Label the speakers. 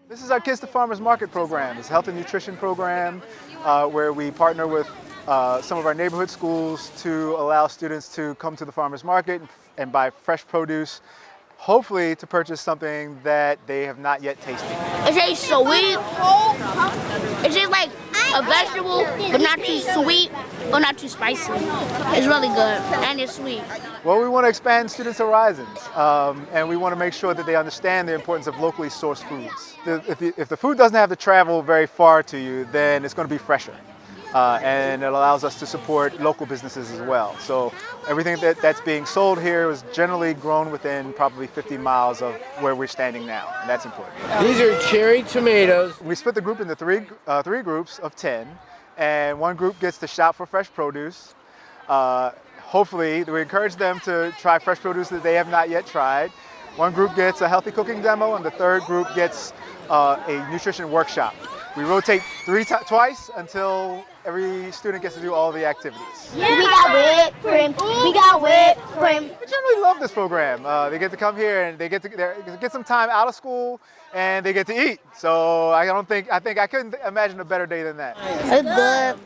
Speaker 1: This is our Kids to Farmers Market program. It's a health and nutrition program where we partner with some of our neighborhood schools to allow students to come to the farmers market and buy fresh produce, hopefully to purchase something that they have not yet tasted.
Speaker 2: It tastes sweet. It tastes like a vegetable, but not too sweet or not too spicy. It's really good and it's sweet.
Speaker 1: Well, we want to expand students' horizons, and we want to make sure that they understand the importance of locally sourced foods. If the food doesn't have to travel very far to you, then it's going to be fresher. And it allows us to support local businesses as well. So everything that's being sold here is generally grown within probably 50 miles of where we're standing now, and that's important.
Speaker 3: These are cherry tomatoes.
Speaker 1: We split the group into three groups of 10, and one group gets to shop for fresh produce. Hopefully, we encourage them to try fresh produce that they have not yet tried. One group gets a healthy cooking demo, and the third group gets a nutrition workshop. We rotate twice until every student gets to do all the activities.
Speaker 2: We got whipped cream. We got whipped cream.
Speaker 1: I generally love this program. They get to come here and they get some time out of school and they get to eat. So I think I couldn't imagine a better day than that.
Speaker 2: It's good.